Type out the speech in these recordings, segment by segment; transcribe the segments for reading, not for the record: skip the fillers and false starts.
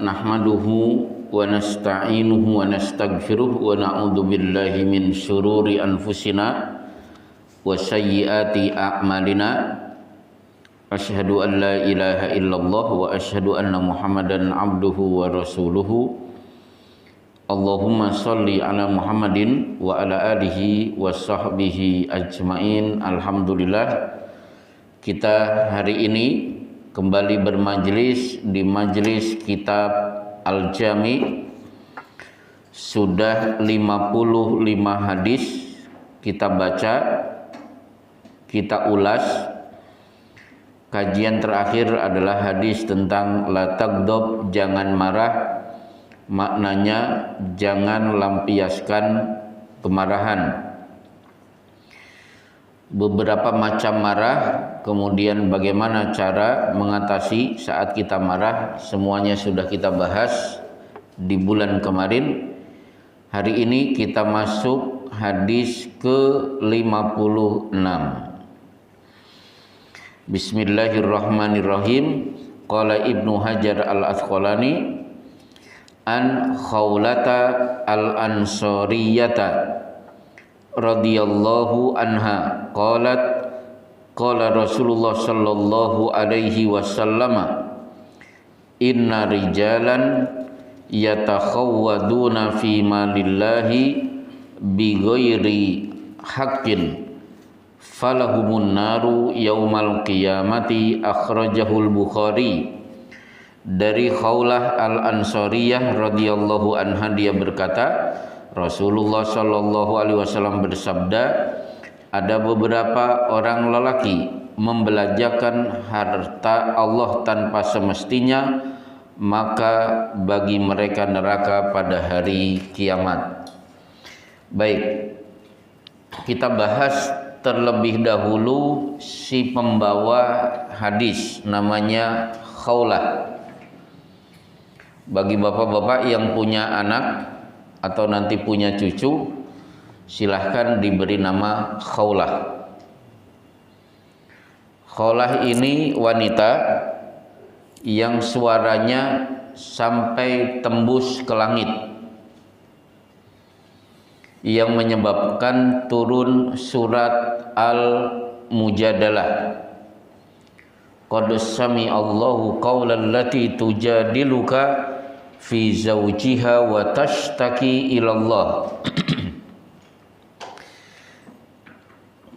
nahmaduhu wa nasta'inuhu wa nastaghfiruh wa na'udzu billahi min syururi anfusina wa sayyiati a'malina. Asyhadu an la ilaha illallah wa asyhadu anna Muhammadan abduhu wa rasuluhu. Allahumma sholli ala Muhammadin wa ala alihi wa sahbihi ajmain. Alhamdulillah, kita hari ini kembali bermajlis di majlis kitab Al-Jami. Sudah 55 hadis kita baca, kita ulas. Kajian terakhir adalah hadis tentang la taghdab, jangan marah. Maknanya jangan lampiaskan kemarahan. Beberapa macam marah, kemudian bagaimana cara mengatasi saat kita marah, semuanya sudah kita bahas di bulan kemarin. Hari ini kita masuk hadis ke-56. Bismillahirrahmanirrahim. Qala Ibnu Hajar al-Asqalani an Khawlata al-Ansariyata radhiyallahu anha qalat qala Rasulullah sallallahu alaihi wasallam inna rijalan yatakhawwaduna fi malillahi bighairi haqqin falahumun naru yaumal qiyamati. Akhrajahul Bukhari. Dari Khawlah al-Ansariyah radhiyallahu anha, dia berkata, Rasulullah sallallahu alaihi wasallam bersabda, ada beberapa orang lelaki membelanjakan harta Allah tanpa semestinya, maka bagi mereka neraka pada hari kiamat. Baik, kita bahas terlebih dahulu si pembawa hadis, namanya Khawlah. Bagi bapak-bapak yang punya anak atau nanti punya cucu, silahkan diberi nama Khawlah. Khawlah ini wanita yang suaranya sampai tembus ke langit, yang menyebabkan turun surat Al-Mujadalah. Qad sami Allahu qawlan lati tujadiluka fi zawjiha wa tashtaki ilallah.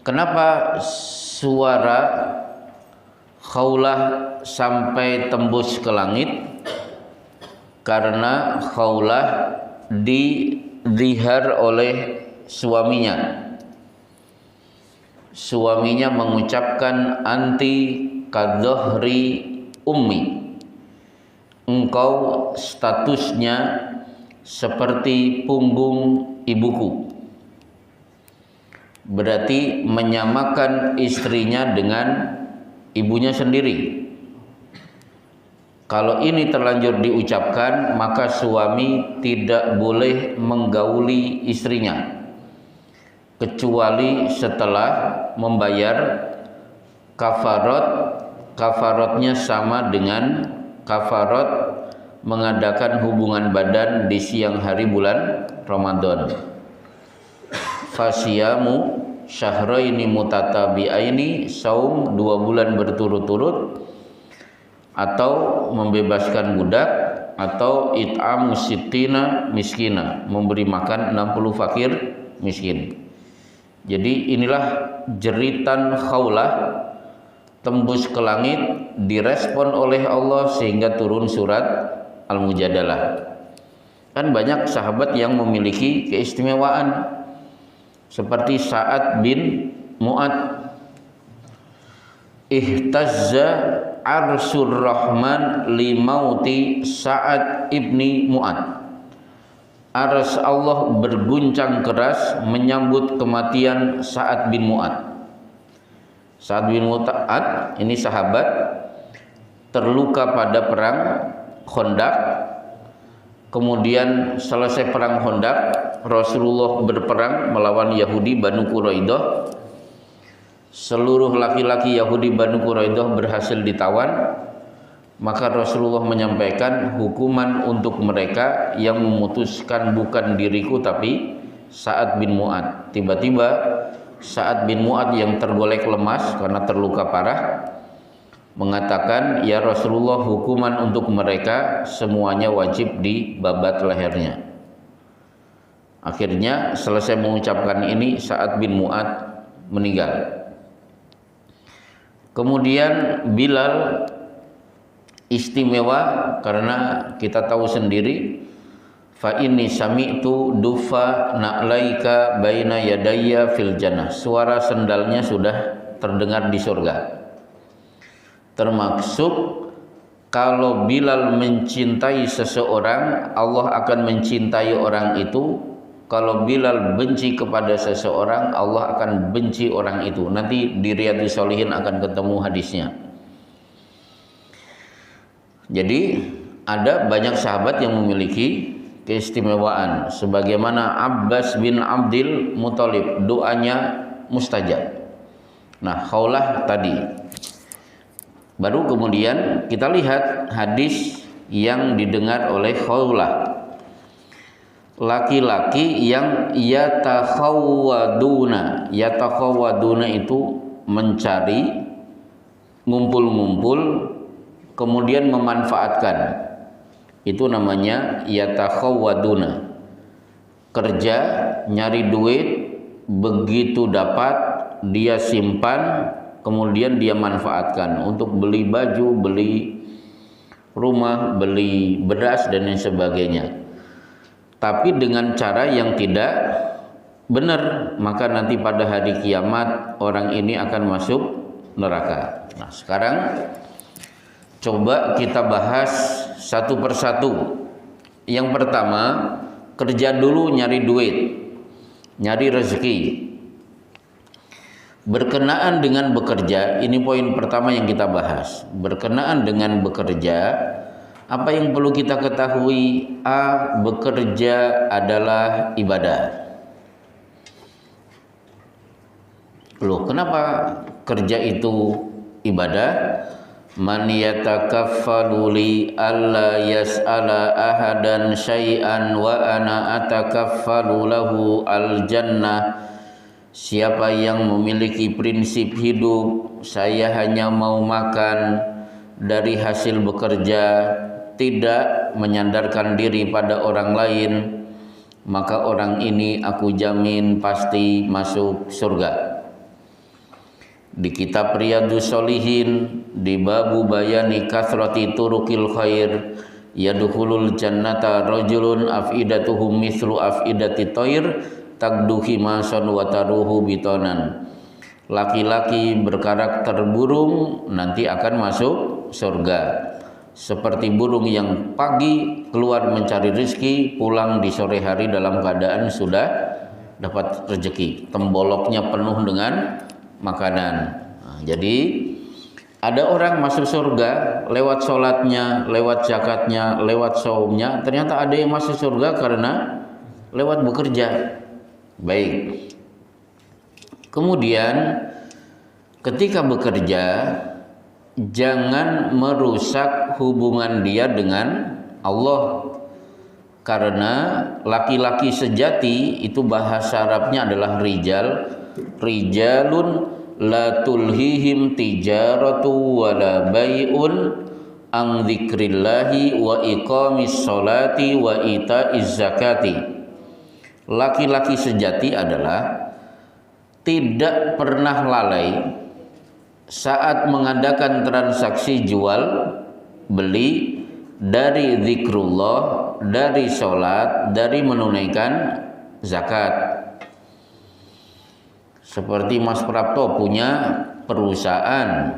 Kenapa suara Khawlah sampai tembus ke langit? Karena Khawlah dizihar oleh suaminya. Suaminya mengucapkan anti kadzohri ummi, engkau statusnya seperti punggung ibuku. Berarti menyamakan istrinya dengan ibunya sendiri. Kalau ini terlanjur diucapkan, maka suami tidak boleh menggauli istrinya kecuali setelah membayar kafarat. Kafaratnya sama dengan kafarat mengadakan hubungan badan di siang hari bulan Ramadan. Fasiyamu syahraini mutatabi'aini, saum 2 bulan berturut-turut, atau membebaskan budak, atau it'amu sittina miskina, memberi makan 60 fakir miskin. Jadi inilah jeritan Khawlah tembus ke langit, direspon oleh Allah sehingga turun surat Al-Mujadalah. Kan banyak sahabat yang memiliki keistimewaan, seperti Sa'ad bin Mu'ad. Ihtazza arsyur rahman limauti Sa'ad ibni Mu'ad. Arsy Allah berguncang keras menyambut kematian Sa'ad bin Mu'ad. Sa'ad bin Mu'ad ini sahabat, terluka pada perang Khandaq. Kemudian selesai perang Khandaq, Rasulullah berperang melawan Yahudi Banu Quraidah. Seluruh laki-laki Yahudi Banu Quraidah berhasil ditawan. Maka Rasulullah menyampaikan hukuman untuk mereka yang memutuskan bukan diriku tapi Sa'ad bin Mu'ad. Tiba-tiba Sa'ad bin Mu'ad yang tergolek lemas karena terluka parah mengatakan, ya Rasulullah, hukuman untuk mereka semuanya wajib dibabat lehernya. Akhirnya selesai mengucapkan ini, Sa'ad bin Mu'ad meninggal. Kemudian Bilal istimewa karena kita tahu sendiri, fa inni sami'tu dufa na'laika baina yadayya fil jannah. Suara sendalnya sudah terdengar di surga. Termasuk kalau Bilal mencintai seseorang, Allah akan mencintai orang itu. Kalau Bilal benci kepada seseorang, Allah akan benci orang itu. Nanti di Riyadhus Shalihin akan ketemu hadisnya. Jadi ada banyak sahabat yang memiliki keistimewaan, sebagaimana Abbas bin Abdul Muthalib, doanya mustajab. Nah, Khawlah tadi. Baru kemudian kita lihat hadis yang didengar oleh Khawlah. Laki-laki yang yatakhawwaduna itu mencari, ngumpul-ngumpul, kemudian memanfaatkan. Itu namanya yatakhawwaduna. Kerja, nyari duit, begitu dapat dia simpan, kemudian dia manfaatkan untuk beli baju, beli rumah, beli beras dan lain sebagainya. Tapi dengan cara yang tidak benar, maka nanti pada hari kiamat orang ini akan masuk neraka. Nah, sekarang coba kita bahas satu persatu. Yang pertama, kerja dulu nyari duit, nyari rezeki. Berkenaan dengan bekerja, ini poin pertama yang kita bahas. Berkenaan dengan bekerja, apa yang perlu kita ketahui? A. Bekerja adalah ibadah. Loh, kenapa kerja itu ibadah? Man yatakaffalu li alla yas'ala ahadan syai'an wa ana atakaffalu lahu al-jannah. Siapa yang memiliki prinsip hidup, saya hanya mau makan dari hasil bekerja, tidak menyandarkan diri pada orang lain, maka orang ini aku jamin pasti masuk surga. Di kitab Riyadhus Shalihin, di babu bayani kathrati turukil khair, yadkhulul jannata rajulun afidatuhum mithlu afidati thair tagdu himasan wa taruhu bitonan. Laki-laki berkarakter burung nanti akan masuk surga, seperti burung yang pagi keluar mencari rezeki, pulang di sore hari dalam keadaan sudah dapat rezeki, temboloknya penuh dengan makanan. Nah, jadi ada orang masuk surga lewat sholatnya, lewat zakatnya, lewat saumnya. Ternyata ada yang masuk surga karena lewat bekerja. Baik. Kemudian ketika bekerja, jangan merusak hubungan dia dengan Allah. Karena laki-laki sejati itu bahasa Arabnya adalah rijal. Rijalun la tulhihim tijaratu wala bai'un an dzikrillahi wa iqamis sholati wa itaiz zakati. Laki-laki sejati adalah tidak pernah lalai saat mengadakan transaksi jual beli dari zikrullah, dari sholat, dari menunaikan zakat. Seperti Mas Prapto punya perusahaan.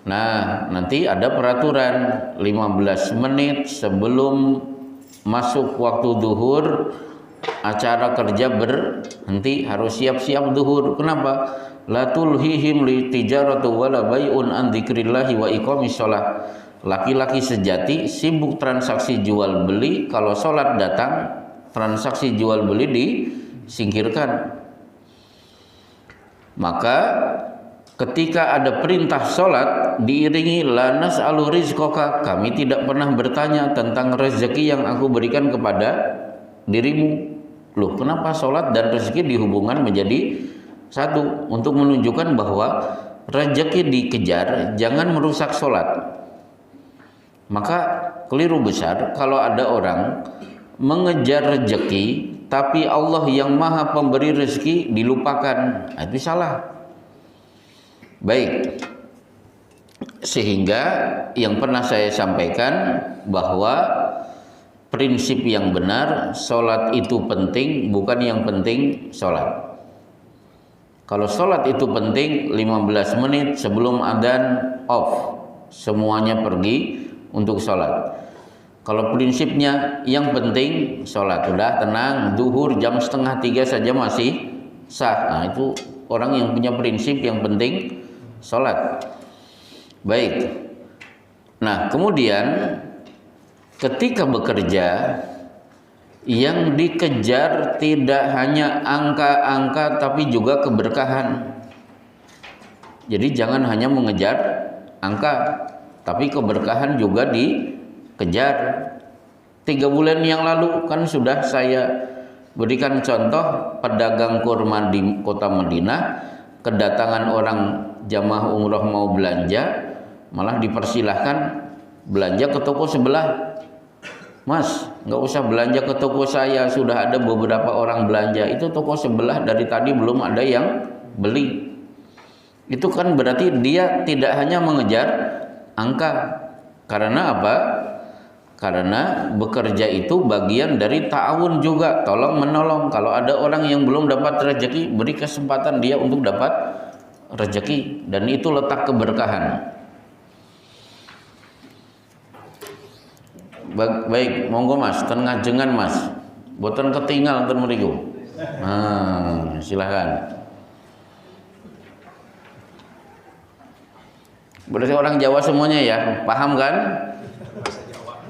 Nah, nanti ada peraturan 15 menit sebelum masuk waktu duhur, acara kerja berhenti, harus siap-siap duhur. Kenapa? La tulhihim li tijaratu wala bai'un an dzikrillahi wa iqamis shalah. Laki-laki sejati sibuk transaksi jual beli, kalau sholat datang transaksi jual beli disingkirkan. Maka ketika ada perintah sholat diiringi la nas'alu rizqaka, kami tidak pernah bertanya tentang rezeki yang aku berikan kepada dirimu. Loh, kenapa sholat dan rezeki dihubungkan menjadi satu? Untuk menunjukkan bahwa rezeki dikejar, jangan merusak sholat. Maka keliru besar kalau ada orang mengejar rezeki tapi Allah yang maha pemberi rezeki dilupakan. Itu salah. Baik, sehingga yang pernah saya sampaikan bahwa prinsip yang benar, sholat itu penting, bukan yang penting sholat. Kalau sholat itu penting, 15 menit sebelum adzan off, semuanya pergi untuk sholat. Kalau prinsipnya yang penting sholat, udah tenang, zuhur jam 2:30 saja masih sah. Nah, itu orang yang punya prinsip yang penting sholat. Baik. Nah, kemudian ketika bekerja, yang dikejar tidak hanya angka-angka tapi juga keberkahan. Jadi jangan hanya mengejar angka, tapi keberkahan juga dikejar. 3 bulan yang lalu kan sudah saya berikan contoh pedagang kurma di kota Madinah, kedatangan orang jamaah umroh mau belanja, malah dipersilahkan belanja ke toko sebelah. Mas, nggak usah belanja ke toko saya, sudah ada beberapa orang belanja. Itu toko sebelah dari tadi belum ada yang beli. Itu kan berarti dia tidak hanya mengejar angka. Karena apa? Karena bekerja itu bagian dari ta'awun juga, tolong menolong. Kalau ada orang yang belum dapat rezeki, beri kesempatan dia untuk dapat rezeki, dan itu letak keberkahan. Baik, monggo Mas, ten ngajengan Mas. Boten ketinggal ten mriku. Nah, silahkan. Berarti orang Jawa semuanya ya, paham kan?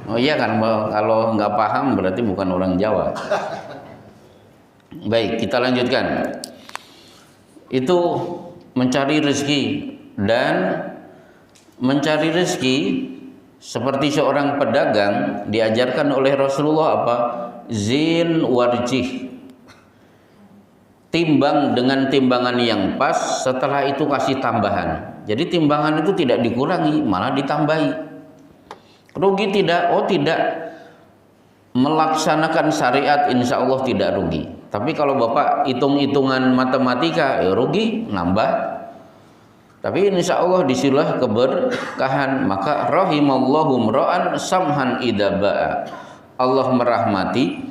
Oh iya kan, kalau nggak paham berarti bukan orang Jawa. Baik, kita lanjutkan. Itu mencari rezeki, dan mencari rezeki seperti seorang pedagang diajarkan oleh Rasulullah apa? Zin warjih. Timbang dengan timbangan yang pas, setelah itu kasih tambahan. Jadi timbangan itu tidak dikurangi, malah ditambahi. Rugi tidak? Oh tidak. Melaksanakan syariat insya Allah tidak rugi. Tapi kalau Bapak hitung-hitungan matematika, ya rugi, nambah. Tapi insya Allah disilah keberkahan. Maka rahimallahu mra'an samhan idza ba'a. Allah merahmati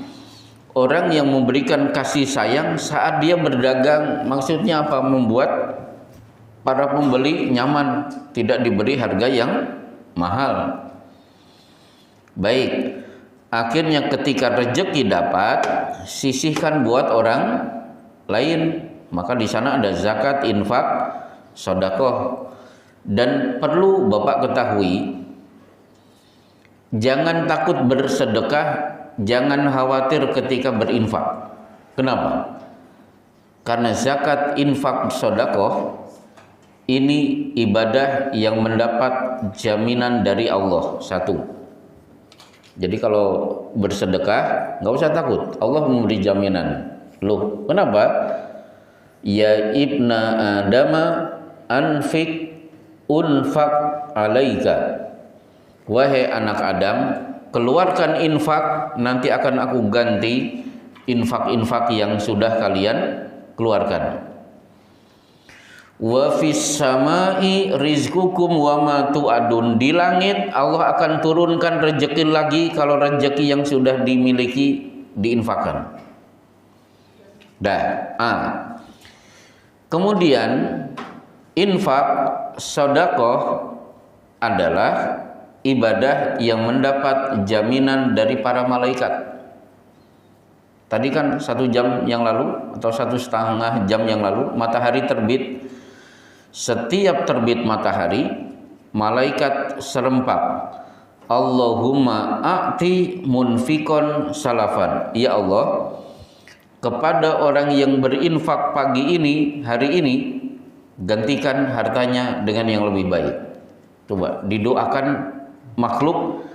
orang yang memberikan kasih sayang saat dia berdagang. Maksudnya apa? Membuat para pembeli nyaman, tidak diberi harga yang mahal. Baik, akhirnya ketika rezeki dapat, sisihkan buat orang lain. Maka di sana ada zakat, infak, sedekah. Dan perlu Bapak ketahui, jangan takut bersedekah, jangan khawatir ketika berinfak. Kenapa? Karena zakat, infak, sedekah ini ibadah yang mendapat jaminan dari Allah. Satu. Jadi kalau bersedekah nggak usah takut, Allah memberi jaminan. Loh, kenapa? Ya ibna Adama anfik unfak alaika. Wahai anak Adam, keluarkan infak, nanti akan aku ganti infak-infak yang sudah kalian keluarkan. Wa fis samai rizqukum wa ma tu'adun. Di langit Allah akan turunkan rezeki lagi kalau rezeki yang sudah dimiliki diinfakkan. Kemudian infak sedekah adalah ibadah yang mendapat jaminan dari para malaikat. Tadi kan 1 jam yang lalu atau 1,5 jam yang lalu matahari terbit. Setiap terbit matahari, malaikat serempak, Allahumma a'ti munfikon salafan. Ya Allah, kepada orang yang berinfak pagi ini, hari ini, gantikan hartanya dengan yang lebih baik. Coba didoakan makhluk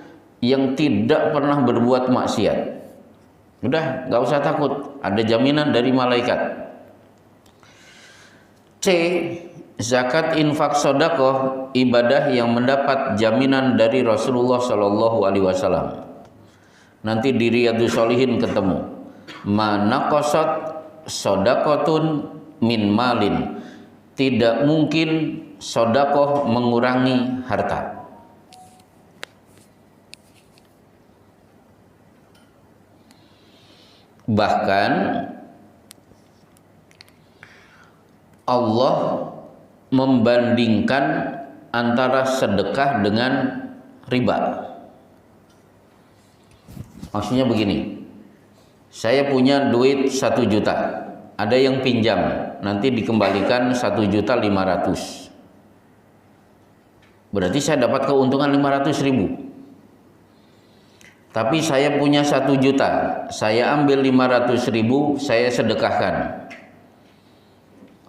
yang tidak pernah berbuat maksiat. Udah, nggak usah takut, ada jaminan dari malaikat. C. Zakat, infak, sedekah, ibadah yang mendapat jaminan dari Rasulullah Shallallahu Alaihi Wasallam. Nanti di Riyadhus Shalihin ketemu. Manaqasat sedekatun min malin. Tidak mungkin sedekah mengurangi harta. Bahkan Allah membandingkan antara sedekah dengan riba. Maksudnya begini, saya punya duit 1 juta, ada yang pinjam, nanti dikembalikan 1.500.000. Berarti saya dapat keuntungan 500.000. Tapi saya punya 1 juta, saya ambil 500.000, saya sedekahkan.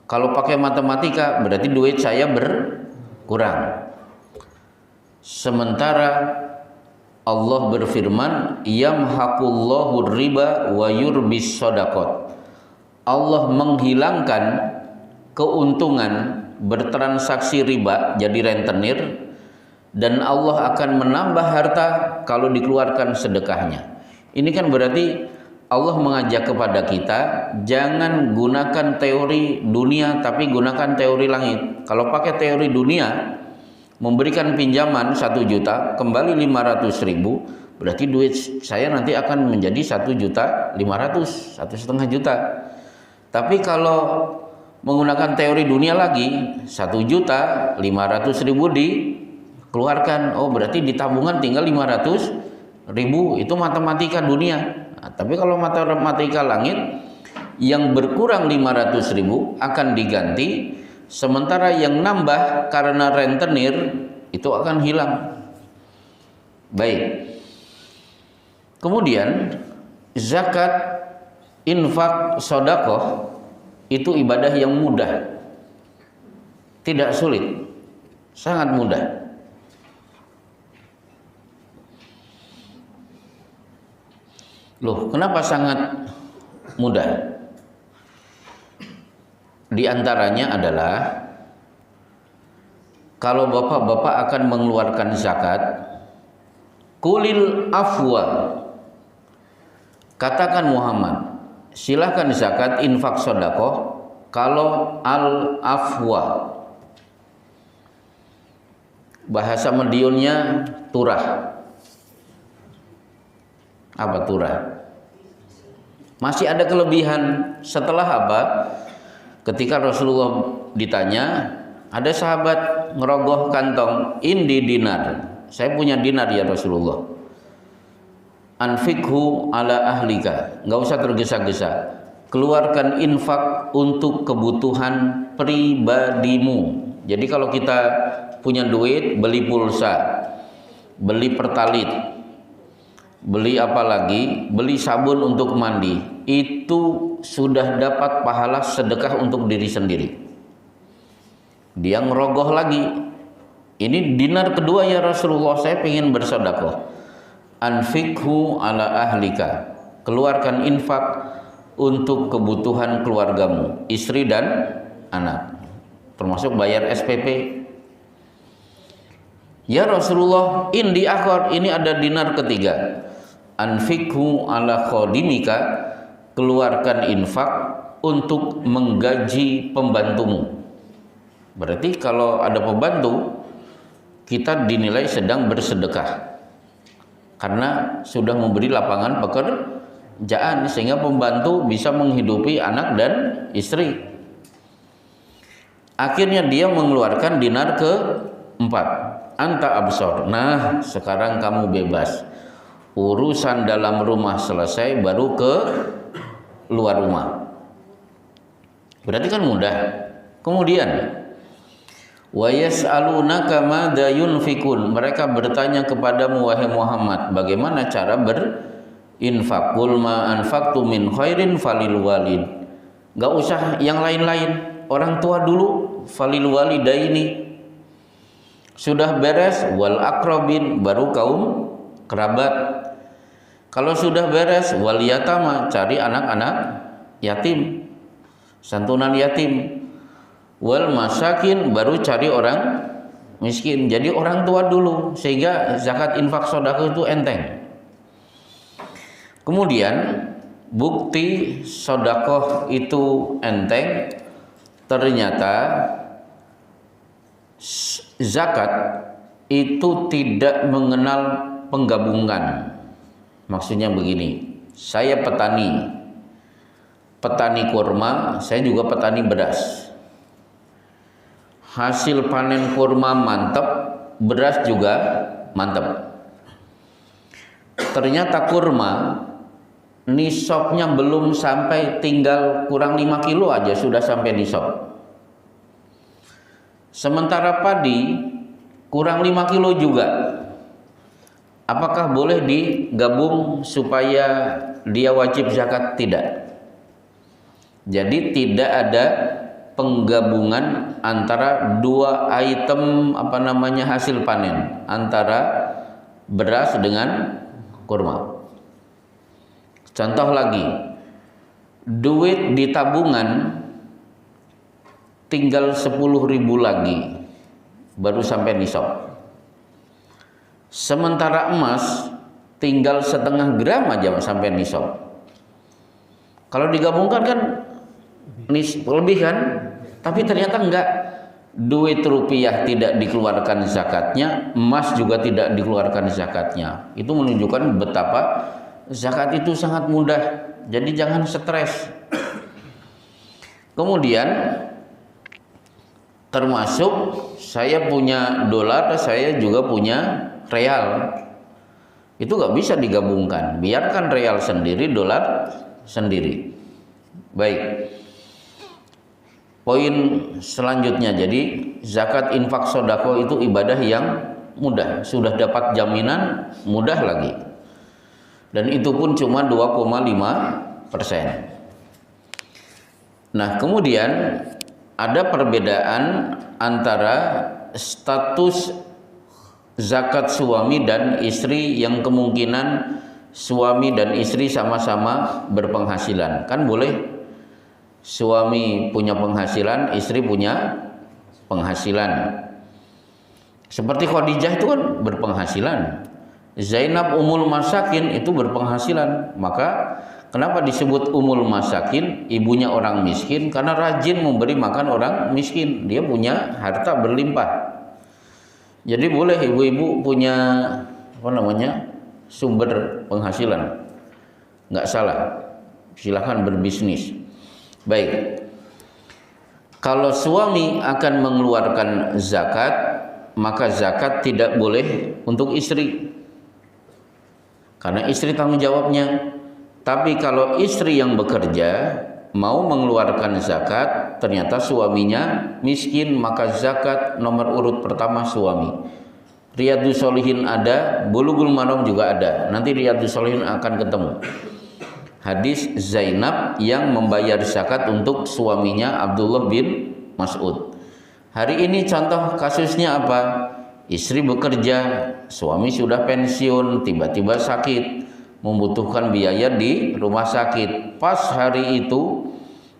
Kalau pakai matematika berarti duit saya berkurang. Sementara Allah berfirman, yamhaqullahu riba wa yurbis shadaqat. Allah menghilangkan keuntungan bertransaksi riba jadi rentenir, dan Allah akan menambah harta kalau dikeluarkan sedekahnya. Ini kan berarti Allah mengajak kepada kita, jangan gunakan teori dunia tapi gunakan teori langit. Kalau pakai teori dunia, memberikan pinjaman 1 juta, kembali 500.000, berarti duit saya nanti akan menjadi 1.500.000, 1,5 juta. Tapi kalau menggunakan teori dunia lagi, 1.500.000 dikeluarkan, oh berarti di tabungan tinggal 500.000, itu matematika dunia. Nah, tapi kalau matematika langit, yang berkurang 500.000 akan diganti, sementara yang nambah karena rentenir itu akan hilang. Baik. Kemudian zakat, infak, sedekah itu ibadah yang mudah, tidak sulit, sangat mudah. Loh, kenapa sangat mudah? Di antaranya adalah kalau bapak-bapak akan mengeluarkan zakat, kulil afwa, katakan Muhammad, silahkan zakat, infak, sedekah kalau al afwa. Bahasa Madiunnya turah. Apa turah? Masih ada kelebihan. Setelah apa? Ketika Rasulullah ditanya, ada sahabat ngerogoh kantong, indi dinar, saya punya dinar ya Rasulullah, anfikhu ala ahlika, nggak usah tergesa-gesa, keluarkan infak untuk kebutuhan pribadimu. Jadi kalau kita punya duit, beli pulsa, beli pertalit, beli apa lagi, beli sabun untuk mandi, itu sudah dapat pahala sedekah untuk diri sendiri. Dia ngerogoh lagi, ini dinar kedua ya Rasulullah, saya ingin bersedekah. Anfikhu ala ahlika, keluarkan infak untuk kebutuhan keluargamu, istri dan anak, termasuk bayar SPP. Ya Rasulullah, indi akhir, ini ada dinar ketiga. Anfikhu ala khadimika, keluarkan infak untuk menggaji pembantumu. Berarti kalau ada pembantu, kita dinilai sedang bersedekah karena sudah memberi lapangan pekerjaan sehingga pembantu bisa menghidupi anak dan istri. Akhirnya dia mengeluarkan dinar keempat, anta absor. Nah, sekarang kamu bebas. Urusan dalam rumah selesai, baru ke luar rumah. Berarti kan mudah. Kemudian wa yas'alunaka madza yunfikun, mereka bertanya kepadamu wahai Muhammad, bagaimana cara berinfak? Qul ma anfaqtu min khairin falil walid. Enggak usah yang lain-lain, orang tua dulu falil walidaini. Sudah beres wal aqrabin, baru kaum kerabat. Kalau sudah beres wal yatama, cari anak-anak yatim, santunan yatim. Wal masakin, baru cari orang miskin. Jadi orang tua dulu, sehingga zakat infak sedekah itu enteng. Kemudian bukti sedekah itu enteng, ternyata zakat itu tidak mengenal penggabungan. Maksudnya begini, saya petani kurma, saya juga petani beras. Hasil panen kurma mantap, beras juga mantap. Ternyata kurma nisabnya belum sampai, tinggal kurang 5 kilo aja sudah sampai nisab. Sementara padi kurang 5 kilo juga. Apakah boleh digabung supaya dia wajib zakat? Tidak. Jadi tidak ada penggabungan antara dua item hasil panen, antara beras dengan kurma. Contoh lagi, duit di tabungan tinggal 10.000 lagi baru sampai nisab. Sementara emas tinggal 0,5 gram aja sampai nisab. Kalau digabungkan kan lebih kan, tapi ternyata enggak. Duit rupiah tidak dikeluarkan zakatnya, emas juga tidak dikeluarkan zakatnya. Itu menunjukkan betapa zakat itu sangat mudah. Jadi jangan stres. Kemudian termasuk saya punya dolar, saya juga punya real. Itu enggak bisa digabungkan. Biarkan real sendiri, dolar sendiri. Baik. Poin selanjutnya, jadi zakat infak sedekah itu ibadah yang mudah, sudah dapat jaminan, mudah lagi. Dan itu pun cuma 2,5%. Nah, kemudian ada perbedaan antara status zakat suami dan istri yang kemungkinan suami dan istri sama-sama berpenghasilan. Kan boleh suami punya penghasilan, istri punya penghasilan. Seperti Khadijah itu kan berpenghasilan, Zainab Ummul Masakin itu berpenghasilan. Maka kenapa disebut Ummul Masakin, ibunya orang miskin? Karena rajin memberi makan orang miskin, dia punya harta berlimpah. Jadi boleh ibu-ibu punya sumber penghasilan, nggak salah, silahkan berbisnis. Baik, kalau suami akan mengeluarkan zakat, maka zakat tidak boleh untuk istri, karena istri tanggung jawabnya. Tapi kalau istri yang bekerja mau mengeluarkan zakat, ternyata suaminya miskin, maka zakat nomor urut pertama suami. Riyadhus Shalihin ada, Bulughul Maram juga ada. Nanti Riyadhus Shalihin akan ketemu hadis Zainab yang membayar zakat untuk suaminya Abdullah bin Mas'ud. Hari ini contoh kasusnya apa? Istri bekerja, suami sudah pensiun, tiba-tiba sakit, membutuhkan biaya di rumah sakit. Pas hari itu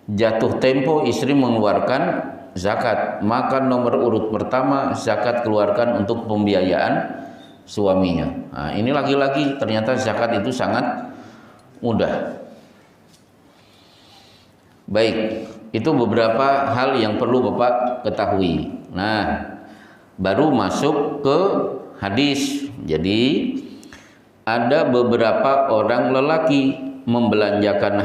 jatuh tempo istri mengeluarkan zakat, maka nomor urut pertama zakat keluarkan untuk pembiayaan suaminya. Nah, ini lagi-lagi ternyata zakat itu sangat mudah. Baik, itu beberapa hal yang perlu Bapak ketahui. Nah, baru masuk ke hadis. Jadi ada beberapa orang lelaki membelanjakan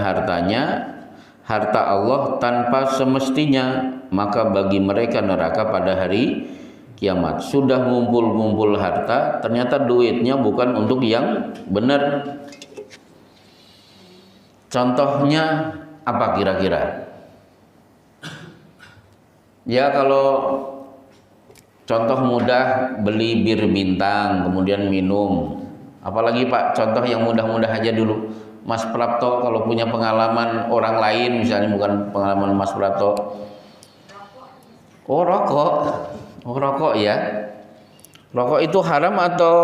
harta Allah tanpa semestinya, maka bagi mereka neraka pada hari kiamat. Sudah ngumpul-ngumpul harta, ternyata duitnya bukan untuk yang benar. Contohnya apa kira-kira? Ya, kalau contoh mudah, beli bir bintang kemudian minum. Apalagi Pak, contoh yang mudah-mudah aja dulu. Mas Prapto kalau punya pengalaman orang lain, misalnya bukan pengalaman Mas Prapto. Oh rokok, oh rokok ya. Rokok itu haram atau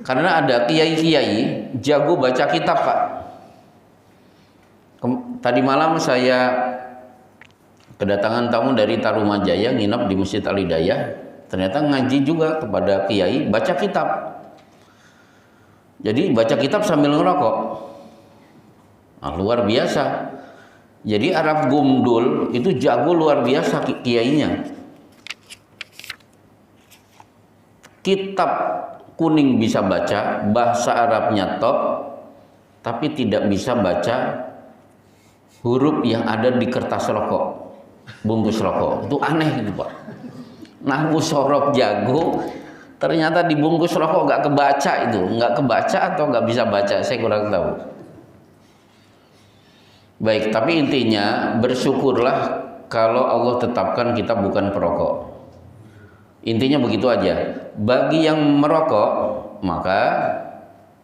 karena ada kiai-kiai jago baca kitab Pak. Tadi malam saya kedatangan tamu dari Tarumajaya nginap di Masjid Al-Hidayah. Ternyata ngaji juga kepada kiai baca kitab. Jadi baca kitab sambil ngerokok. Nah, luar biasa. Jadi Arab Gumdul itu jago luar biasa kiainya. Kitab kuning bisa baca, bahasa Arabnya top, tapi tidak bisa baca huruf yang ada di kertas rokok, bungkus rokok. Itu aneh gitu Pak. Nahwu sorof jago, ternyata di bungkus rokok nggak kebaca itu, nggak kebaca atau nggak bisa baca, saya kurang tahu. Baik, tapi intinya bersyukurlah kalau Allah tetapkan kita bukan perokok. Intinya begitu aja. Bagi yang merokok, maka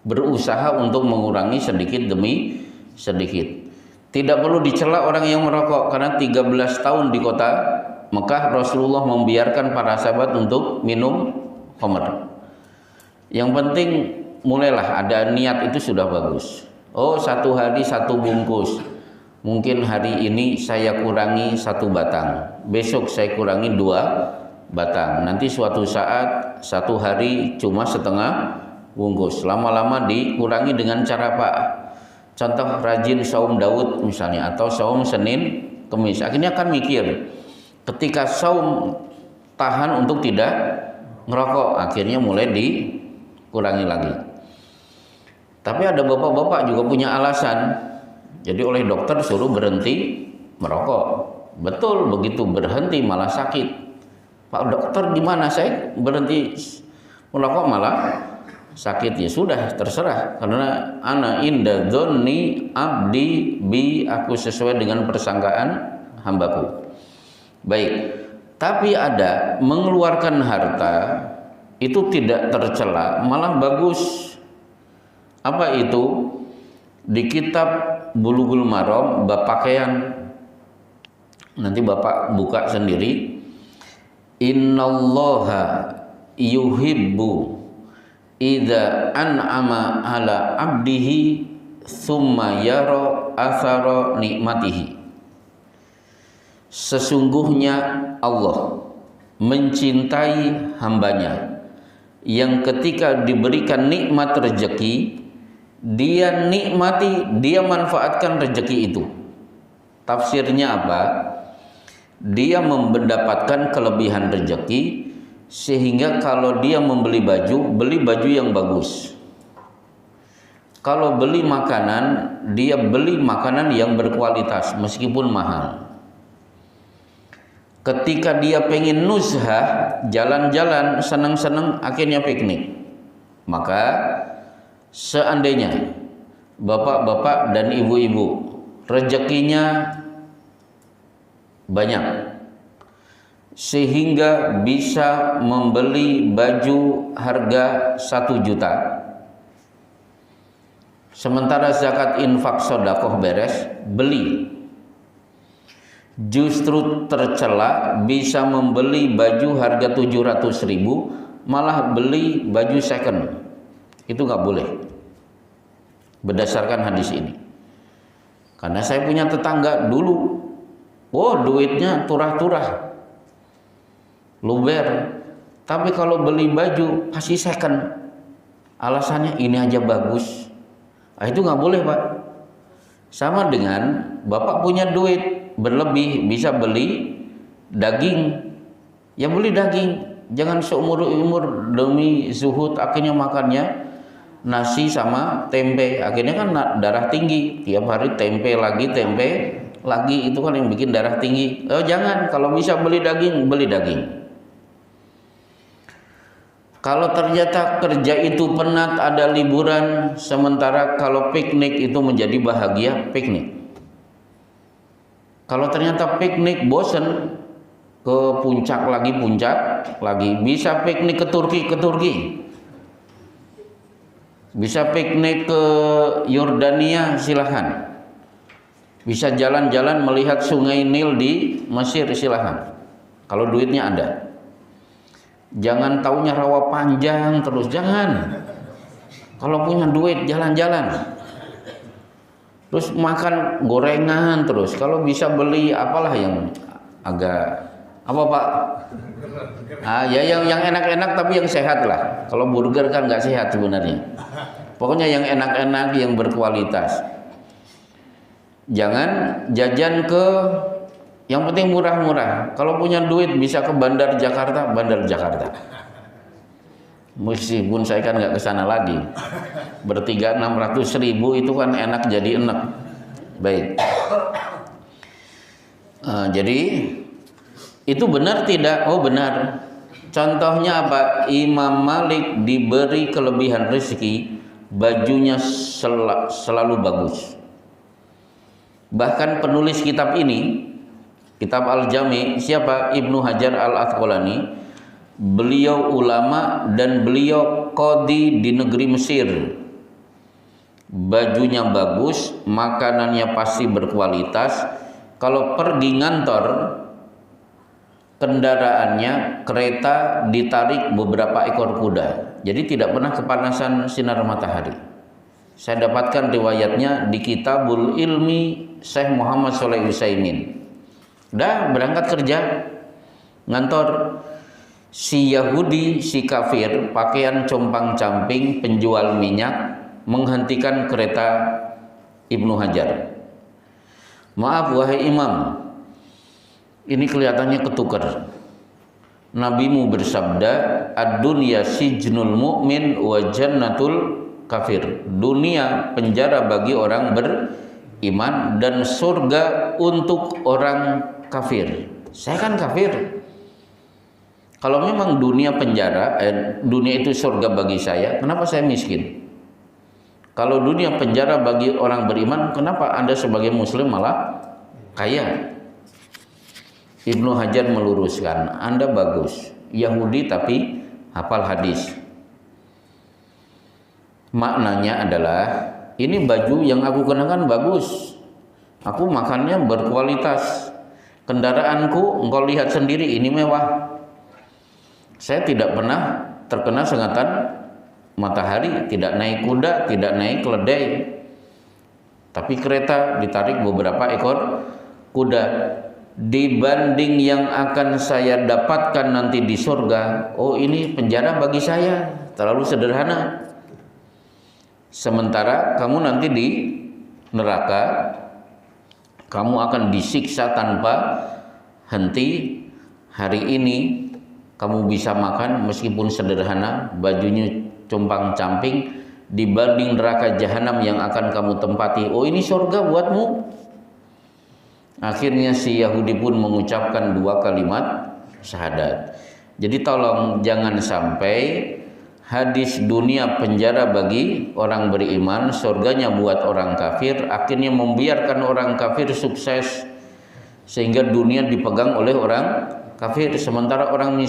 berusaha untuk mengurangi sedikit demi sedikit. Tidak perlu dicela orang yang merokok, karena 13 tahun di kota Mekah Rasulullah membiarkan para sahabat untuk minum khamr. Yang penting mulailah ada niat, itu sudah bagus. Oh, satu hari satu bungkus. Mungkin hari ini saya kurangi 1 batang, besok saya kurangi 2 batang, nanti suatu saat 1 hari cuma setengah bungkus, lama-lama dikurangi dengan cara apa? Contoh rajin saum Daud misalnya, atau saum Senin Kemis. Akhirnya kan mikir, ketika saum tahan untuk tidak ngerokok, akhirnya mulai dikurangi lagi. Tapi ada bapak-bapak juga punya alasan. Jadi oleh dokter suruh berhenti merokok. Betul, begitu berhenti malah sakit. Pak dokter gimana, saya berhenti merokok malah sakit. Ya sudah, terserah, karena ana inda dzonni abdi bi, aku sesuai dengan persangkaan hambaku. Baik, tapi ada mengeluarkan harta itu tidak tercela, malah bagus. Apa itu? Di kitab Bulughul Maram bab pakaian, nanti Bapak buka sendiri. Innallaha yuhibbu idza an'ama ala abdihi thumma yara athara nikmatihi. Sesungguhnya Allah mencintai hambanya yang ketika diberikan nikmat rezeki, dia nikmati, dia manfaatkan rezeki itu. Tafsirnya apa? Dia mendapatkan kelebihan rezeki, sehingga kalau dia membeli baju, beli baju yang bagus. Kalau beli makanan, dia beli makanan yang berkualitas meskipun mahal. Ketika dia pengen nuzhah, jalan-jalan, senang-senang, akhirnya piknik. Maka seandainya bapak-bapak dan ibu-ibu rezekinya banyak sehingga bisa membeli baju harga 1 juta, sementara zakat infak sedekah beres, beli, justru tercela bisa membeli baju harga 700.000 malah beli baju second. Itu nggak boleh berdasarkan hadis ini. Karena saya punya tetangga dulu, oh duitnya turah-turah, luber, tapi kalau beli baju pasti second. Alasannya ini aja bagus. Nah, itu nggak boleh Pak. Sama dengan Bapak punya duit berlebih, bisa beli daging, ya beli daging. Jangan seumur umur demi zuhud akhirnya makannya nasi sama tempe, akhirnya kan darah tinggi, tiap hari tempe lagi, itu kan yang bikin darah tinggi. Oh jangan, kalau bisa beli daging, beli daging. Kalau ternyata kerja itu penat, ada liburan, sementara kalau piknik itu menjadi bahagia, piknik. Kalau ternyata piknik bosen, ke puncak lagi, bisa piknik ke Turki. Bisa piknik ke Yordania, silahkan. Bisa jalan-jalan melihat sungai Nil di Mesir, silahkan. Kalau duitnya ada. Jangan taunya rawa panjang terus, jangan. Kalau punya duit jalan-jalan. Terus makan gorengan terus. Kalau bisa beli apalah yang agak apa Pak? Ya yang enak-enak tapi yang sehat lah. Kalau burger kan nggak sehat sebenarnya. Pokoknya yang enak-enak, yang berkualitas. Jangan jajan ke yang penting murah-murah. Kalau punya duit bisa ke Bandar Jakarta, Bandar Jakarta. Meskipun saya kan nggak ke sana lagi. Bertiga 600.000 itu kan enak jadi enak. Baik. Jadi itu benar tidak? Oh benar. Contohnya apa? Imam Malik diberi kelebihan rezeki, bajunya selalu bagus. Bahkan penulis kitab ini, kitab Al-Jami, siapa? Ibnu Hajar Al-Asqalani. Beliau ulama dan beliau qadhi di negeri Mesir. Bajunya bagus, makanannya pasti berkualitas. Kalau pergi ngantor, kendaraannya kereta ditarik beberapa ekor kuda. Jadi tidak pernah kepanasan sinar matahari. Saya dapatkan riwayatnya di Kitabul Ilmi Syekh Muhammad Shalih Utsaimin. Dah berangkat kerja, ngantor. Si Yahudi, si kafir, pakaian compang-camping, penjual minyak, menghentikan kereta Ibnu Hajar. Maaf wahai imam, ini kelihatannya ketukar. Nabimu bersabda, ad-dunya sijnul mu'min wa jannatul kafir. Dunia penjara bagi orang beriman dan surga untuk orang kafir. Saya kan kafir. Kalau memang dunia penjara, dunia itu surga bagi saya, kenapa saya miskin? Kalau dunia penjara bagi orang beriman, kenapa Anda sebagai muslim malah kaya? Ibnu Hajar meluruskan, Anda bagus, Yahudi tapi hafal hadis. Maknanya adalah, ini baju yang aku kenakan bagus, aku makannya berkualitas, kendaraanku engkau lihat sendiri ini mewah. Saya tidak pernah terkena sengatan matahari, tidak naik kuda, tidak naik keledai. Tapi kereta ditarik beberapa ekor kuda. Dibanding yang akan saya dapatkan nanti di surga, oh ini penjara bagi saya, terlalu sederhana. Sementara kamu nanti di neraka, kamu akan disiksa tanpa henti. Hari ini kamu bisa makan meskipun sederhana, bajunya compang-camping, dibanding neraka jahanam yang akan kamu tempati. Oh ini surga buatmu. Akhirnya si Yahudi pun mengucapkan 2 kalimat syahadat. Jadi tolong jangan sampai hadis dunia penjara bagi orang beriman, surganya buat orang kafir, akhirnya membiarkan orang kafir sukses sehingga dunia dipegang oleh orang kafir, sementara orang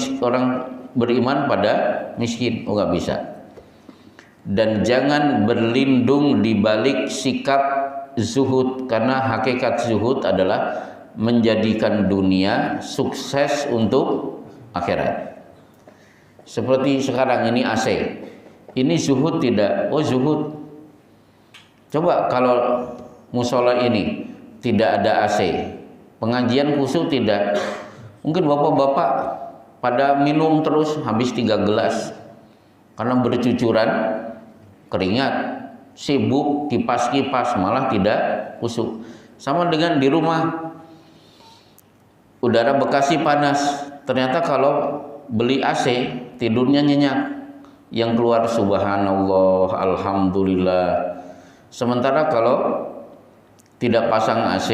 beriman pada miskin. Oh nggak bisa. Dan jangan berlindung di balik sikap zuhud, karena hakikat zuhud adalah menjadikan dunia sukses untuk akhirat. Seperti sekarang ini AC, ini zuhud tidak? Oh zuhud. Coba kalau musola ini tidak ada AC, pengajian khusyuk tidak, mungkin bapak-bapak pada minum terus habis 3 gelas karena bercucuran keringat, sibuk kipas-kipas, malah tidak khusyuk. Sama dengan di rumah, udara Bekasi panas, ternyata kalau beli AC tidurnya nyenyak, yang keluar subhanallah, alhamdulillah. Sementara kalau tidak pasang AC,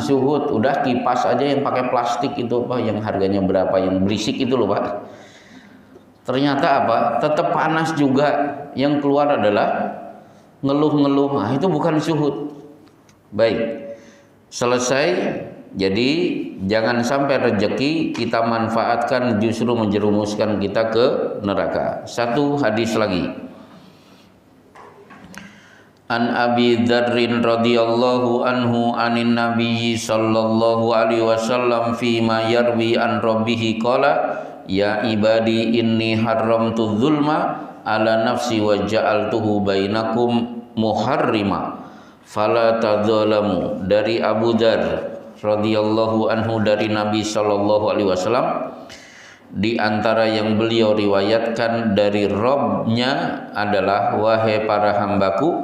zuhud, udah kipas aja yang pakai plastik itu apa, yang harganya berapa, yang berisik itu loh Pak. Ternyata apa? Tetap panas juga, yang keluar adalah ngeluh-ngeluh. Nah, itu bukan zuhud. Baik, selesai. Jadi jangan sampai rezeki kita manfaatkan justru menjerumuskan kita ke neraka. Satu hadis lagi. An Abi Dzarrin radhiyallahu anhu anin Nabi sallallahu alaihi wasallam fi ma yarwi an rabbih qala ya ibadi inni haramtu dzulma ala nafsi wa ja'altuhu bainakum muharrima fala tadzalamu. Dari Abu Dzar radhiyallahu anhu dari Nabi sallallahu alaihi wasallam, di antara yang beliau riwayatkan dari Rabb-nya adalah, wahai para hambaku,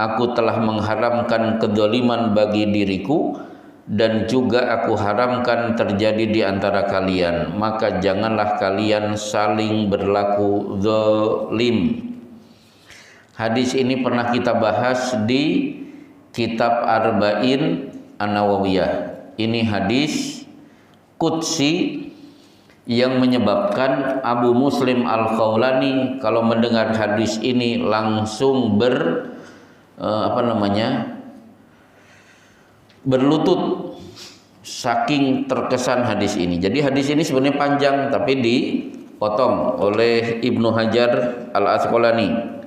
aku telah mengharamkan kedzaliman bagi diriku dan juga aku haramkan terjadi di antara kalian, maka janganlah kalian saling berlaku zalim. Hadis ini pernah kita bahas di kitab Arba'in An-Nawawiyah. Ini hadis qudsi yang menyebabkan Abu Muslim Al-Khawlani kalau mendengar hadis ini langsung berlutut saking terkesan hadis ini. Jadi hadis ini sebenarnya panjang tapi dipotong oleh Ibnu Hajar Al-Asqalani.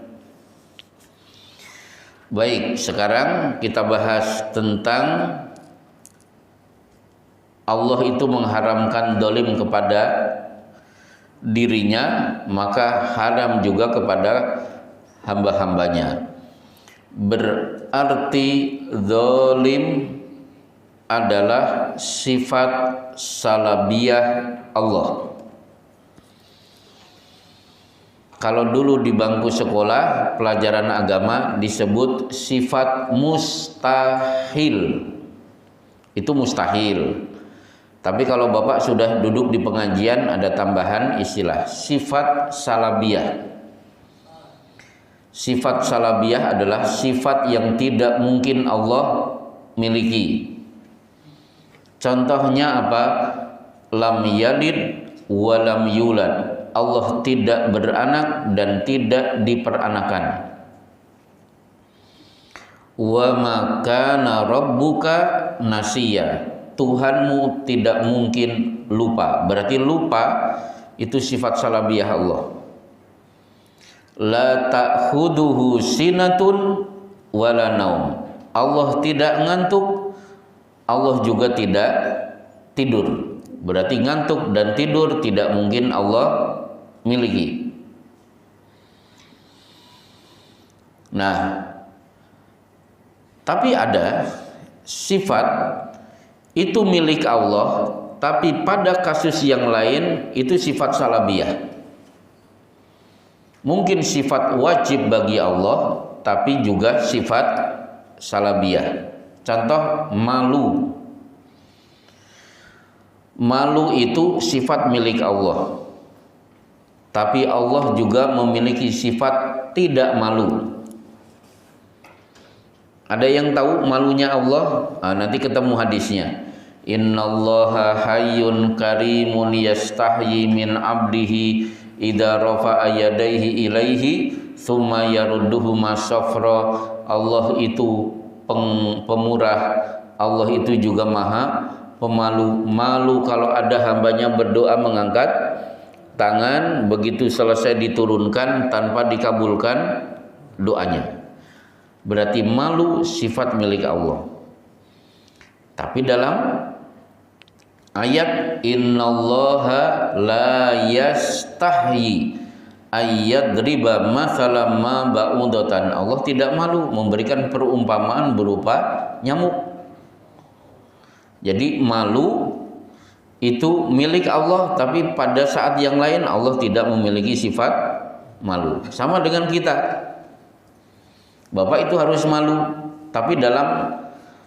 Baik, sekarang kita bahas tentang Allah itu mengharamkan dolim kepada dirinya, maka haram juga kepada hamba-hambanya. Berarti zalim adalah sifat salabiyah Allah. Kalau dulu di bangku sekolah pelajaran agama disebut sifat mustahil. Itu mustahil. Tapi kalau Bapak sudah duduk di pengajian ada tambahan istilah sifat salabiyah. Sifat salabiyah adalah sifat yang tidak mungkin Allah miliki. Contohnya apa? Lam yalid wa lam yulad. Allah tidak beranak dan tidak diperanakan. Wa ma kana rabbuka nasiya. Tuhanmu tidak mungkin lupa. Berarti lupa itu sifat salabiyah Allah. La ta'khuduhu sinatun wala naum. Allah tidak ngantuk, Allah juga tidak tidur. Berarti ngantuk dan tidur tidak mungkin Allah miliki. Nah, tapi ada sifat itu milik Allah, tapi pada kasus yang lain itu sifat salabiyah. Mungkin sifat wajib bagi Allah, tapi juga sifat salabiyah. Contoh malu. Malu itu sifat milik Allah, tapi Allah juga memiliki sifat tidak malu. Ada yang tahu malunya Allah? Nanti ketemu hadisnya. Innallaha hayyun karimun yastahyi min abdihi idza rafa'a yadayhi ilaihi tsumma yarudduhuma safra. Allah itu pemurah, Allah itu juga maha pemalu. Malu kalau ada hambanya berdoa mengangkat tangan, begitu selesai diturunkan tanpa dikabulkan doanya. Berarti malu sifat milik Allah. Tapi dalam ayat innallaha la yastahyi ayyadriba mathalan ma ba'udatan. Allah tidak malu memberikan perumpamaan berupa nyamuk. Jadi malu itu milik Allah, tapi pada saat yang lain Allah tidak memiliki sifat malu. Sama dengan kita. Bapak itu harus malu, tapi dalam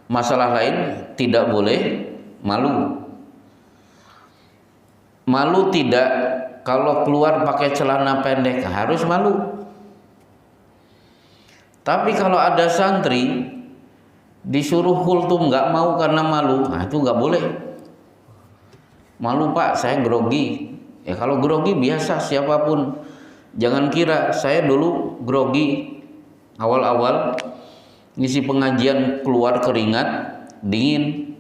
masalah lain tidak boleh malu. Malu tidak kalau keluar pakai celana pendek, harus malu. Tapi kalau ada santri disuruh kultum nggak mau karena malu, itu nggak boleh. Malu Pak, saya grogi. Ya kalau grogi biasa siapapun. Jangan kira saya dulu grogi. Awal-awal ngisi pengajian keluar keringat dingin,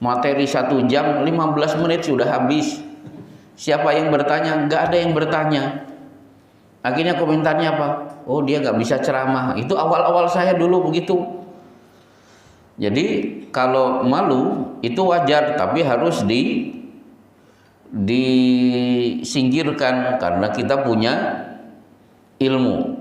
materi 1 jam 15 menit sudah habis. Siapa yang bertanya? Enggak ada yang bertanya. Akhirnya komentarnya apa? Oh, dia nggak bisa ceramah. Itu awal-awal saya dulu begitu. Jadi kalau malu itu wajar, tapi harus disingkirkan karena kita punya ilmu.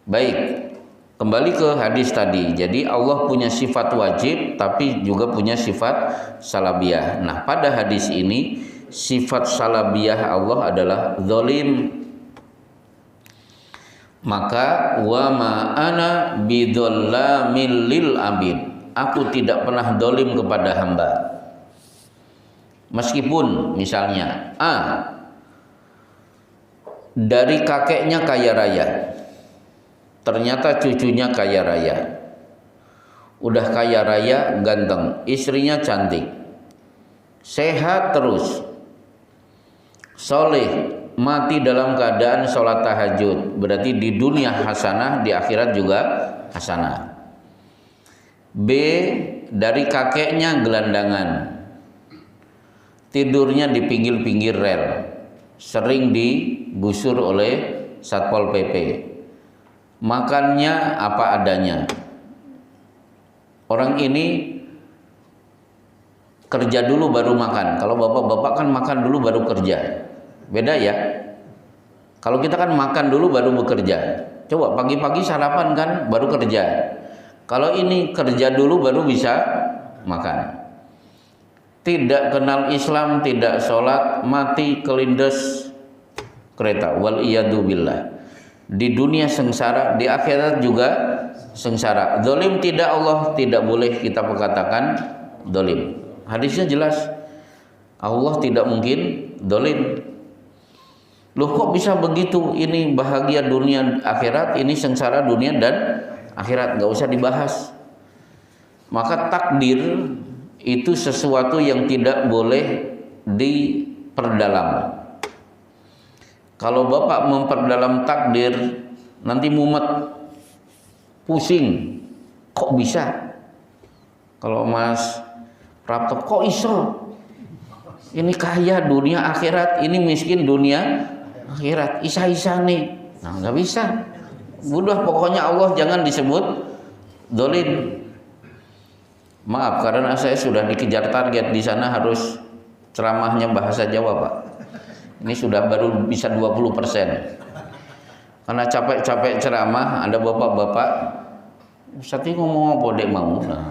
Baik, kembali ke hadis tadi. Jadi Allah punya sifat wajib tapi juga punya sifat salabiyah. Nah, pada hadis ini sifat salabiyah Allah adalah zalim. Maka wa ma ana bidzalamil lil abid. Aku tidak pernah zalim kepada hamba. Meskipun misalnya dari kakeknya kaya raya, ternyata cucunya kaya raya. Udah kaya raya, ganteng, istrinya cantik, sehat terus, soleh, mati dalam keadaan sholat tahajud. Berarti di dunia hasanah, di akhirat juga hasanah. B, dari kakeknya gelandangan, tidurnya di pinggir-pinggir rel, sering digusur oleh Satpol PP, makannya apa adanya. Orang ini kerja dulu baru makan. Kalau bapak-bapak kan makan dulu baru kerja. Beda ya. Kalau kita kan makan dulu baru bekerja. Coba pagi-pagi sarapan kan baru kerja. Kalau ini kerja dulu baru bisa makan. Tidak kenal Islam, tidak sholat, mati kelindes kereta. Wal iyadu billah. Di dunia sengsara, di akhirat juga sengsara. Zalim tidak, Allah tidak boleh kita katakan zalim. Hadisnya jelas. Allah tidak mungkin zalim. Loh, kok bisa begitu? Ini bahagia dunia akhirat, ini sengsara dunia dan akhirat, nggak usah dibahas. Maka takdir itu sesuatu yang tidak boleh diperdalam. Kalau bapak memperdalam takdir, nanti mumet, pusing. Kok bisa? Kalau Mas Prapto, kok iso? Ini kaya dunia akhirat, ini miskin dunia akhirat. Isa-isa nih. Nah, nggak bisa. Udah, pokoknya Allah jangan disebut zalim. Maaf, karena saya sudah dikejar target di sana, harus ceramahnya bahasa Jawa, Pak. Ini sudah baru bisa 20%. Karena capek-capek ceramah, ada bapak-bapak, Ustaz ini ngomong apa dek mau? Nah,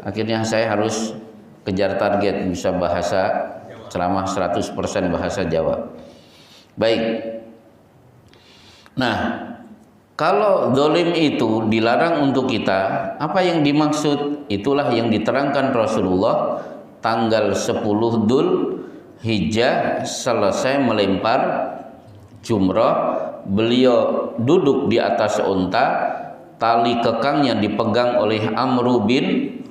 akhirnya saya harus kejar target bisa bahasa ceramah 100% bahasa Jawa. Baik. Nah, kalau zalim itu dilarang untuk kita, apa yang dimaksud? Itulah yang diterangkan Rasulullah tanggal 10 Dzul Hijjah selesai melempar jumrah, beliau duduk di atas unta, tali kekangnya dipegang oleh Amr bin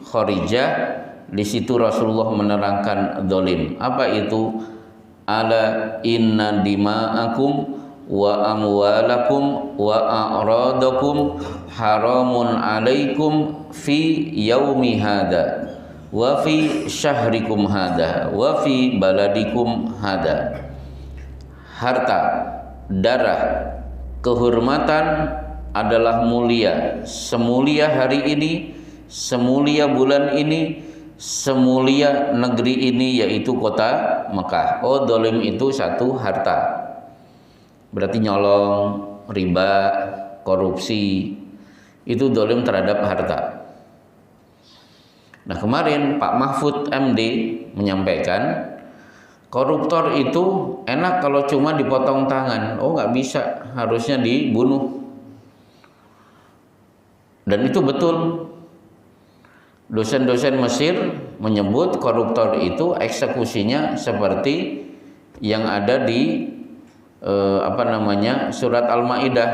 Kharijah. Di situ Rasulullah menerangkan zalim. Apa itu? Ala inna dima'akum wa amwalakum wa a'radakum haramun alaikum fi yaumi hada wa fi syahrikum hada wa fi baladikum hada. Harta, darah, kehormatan adalah mulia. Semulia hari ini, semulia bulan ini, semulia negeri ini, yaitu kota Mekah. Oh, zalim itu satu harta. Berarti nyolong, riba, korupsi, itu zalim terhadap harta. Nah, kemarin Pak Mahfud MD menyampaikan koruptor itu enak kalau cuma dipotong tangan. Oh, nggak bisa, harusnya dibunuh. Dan itu betul. Dosen-dosen Mesir menyebut koruptor itu eksekusinya seperti yang ada di surat Al-Maidah,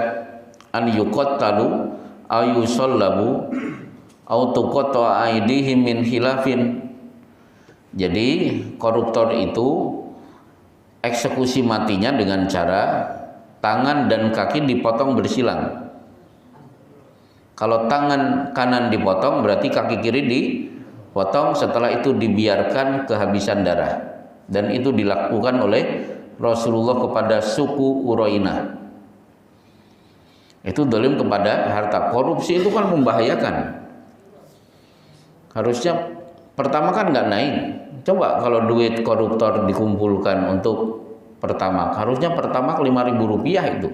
an yuqattalu ayusallabu au tuqatta aydihim min khilafin. Jadi koruptor itu eksekusi matinya dengan cara tangan dan kaki dipotong bersilang. Kalau tangan kanan dipotong, berarti kaki kiri dipotong. Setelah itu dibiarkan kehabisan darah. Dan itu dilakukan oleh Rasulullah kepada suku Urainah. Itu dolim kepada harta. Korupsi itu kan membahayakan. Harusnya pertama kan nggak naik. Coba kalau duit koruptor dikumpulkan untuk pertama, harusnya pertama 5.000 rupiah itu.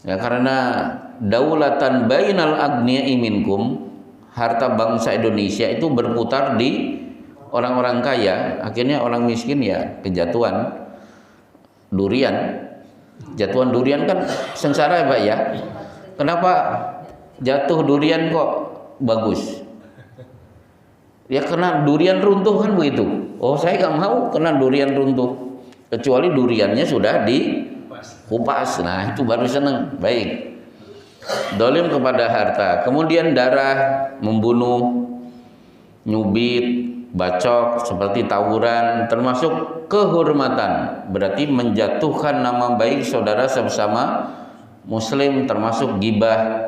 Ya, karena daulatan bainal agniya'i minkum, harta bangsa Indonesia itu berputar di orang-orang kaya, akhirnya orang miskin ya kejatuhan durian. Jatuhan durian kan sengsara ya Pak ya. Kenapa jatuh durian kok bagus? Ya kena durian runtuh kan begitu. Oh saya nggak mau kena durian runtuh, kecuali duriannya sudah dikupas. Nah itu baru seneng. Baik. Dolim kepada harta. Kemudian darah, membunuh, nyubit, bacok, seperti tawuran, termasuk kehormatan, berarti menjatuhkan nama baik saudara sesama muslim, termasuk gibah.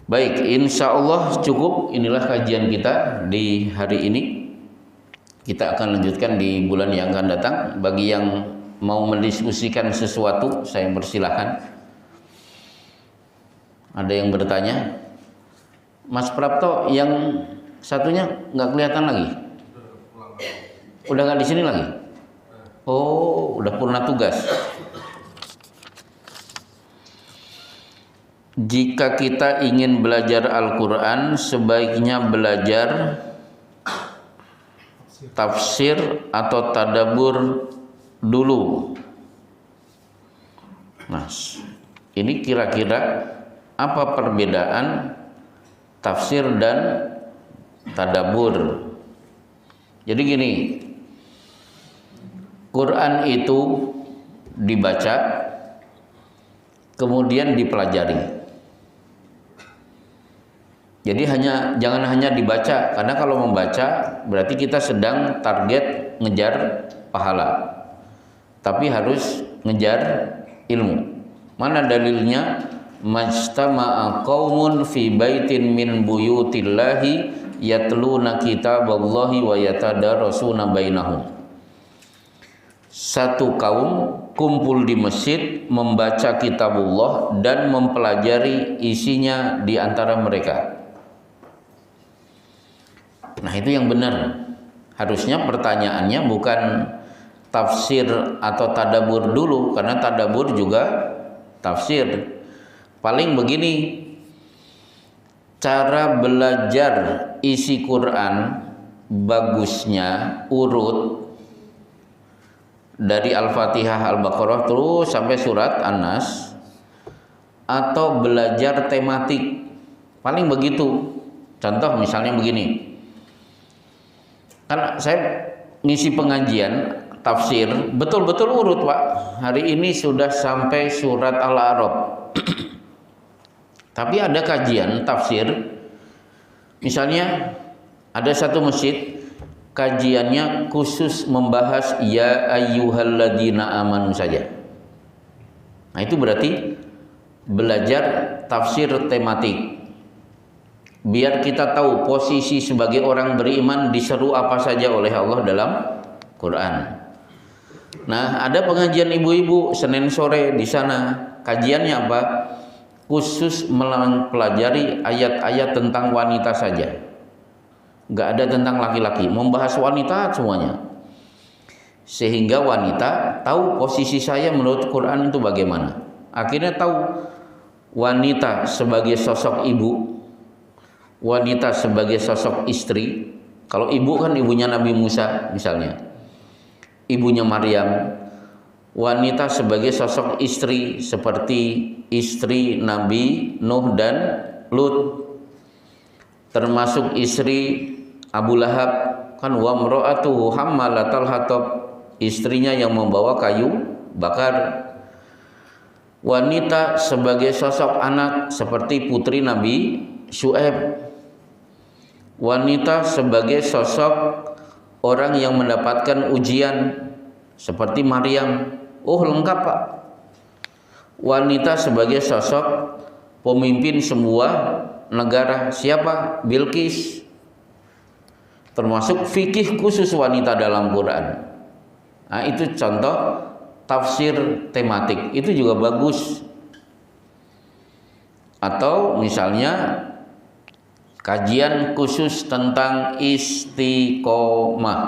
Baik, insya Allah cukup. Inilah kajian kita di hari ini. Kita akan lanjutkan di bulan yang akan datang. Bagi yang mau mendiskusikan sesuatu, saya persilahkan. Ada yang bertanya? Mas Prapto yang satunya nggak kelihatan lagi? Udah nggak di sini lagi? Oh, udah purna tugas. Jika kita ingin belajar Al-Quran, sebaiknya belajar tafsir atau tadabbur dulu. Nah, ini kira-kira apa perbedaan tafsir dan tadabbur? Jadi gini, Quran itu dibaca, kemudian dipelajari. Jadi jangan hanya dibaca, karena kalau membaca berarti kita sedang target ngejar pahala, tapi harus ngejar ilmu. Mana dalilnya? Majtama'a qaumun fi baitin min buyutillahi yatluna kitaballahi wa yatadarasuna bainahum. Satu kaum kumpul di masjid membaca kitabullah dan mempelajari isinya di antara mereka. Nah itu yang benar. Harusnya pertanyaannya bukan tafsir atau tadabbur dulu, karena tadabbur juga tafsir. Paling begini, cara belajar isi Quran bagusnya urut dari Al-Fatihah, Al-Baqarah terus sampai surat An-Nas, atau belajar tematik. Paling begitu. Contoh misalnya begini, kan saya ngisi pengajian tafsir betul-betul urut Pak. Hari ini sudah sampai surat Al-A'raf. Tapi ada kajian tafsir, misalnya ada satu masjid kajiannya khusus membahas ya ayyuhalladzina amanu saja. Nah itu berarti belajar tafsir tematik, biar kita tahu posisi sebagai orang beriman diseru apa saja oleh Allah dalam Quran. Nah ada pengajian ibu-ibu Senin sore di sana, kajiannya apa? Khusus mempelajari ayat-ayat tentang wanita saja, nggak ada tentang laki-laki, membahas wanita semuanya, sehingga wanita tahu posisi saya menurut Quran itu bagaimana. Akhirnya tahu wanita sebagai sosok ibu, wanita sebagai sosok istri. Kalau ibu kan ibunya Nabi Musa misalnya, ibunya Maryam. Wanita sebagai sosok istri seperti istri Nabi Nuh dan Lut, termasuk istri Abu Lahab, kan wa mra'atuhu hammalatal hatab, istrinya yang membawa kayu bakar. Wanita sebagai sosok anak seperti putri Nabi Syuaib. Wanita sebagai sosok orang yang mendapatkan ujian seperti Maryam. Oh lengkap Pak. Wanita sebagai sosok pemimpin semua negara, siapa? Bilqis. Termasuk fikih khusus wanita dalam Quran. Nah, itu contoh tafsir tematik, itu juga bagus. Atau misalnya kajian khusus tentang istiqomah.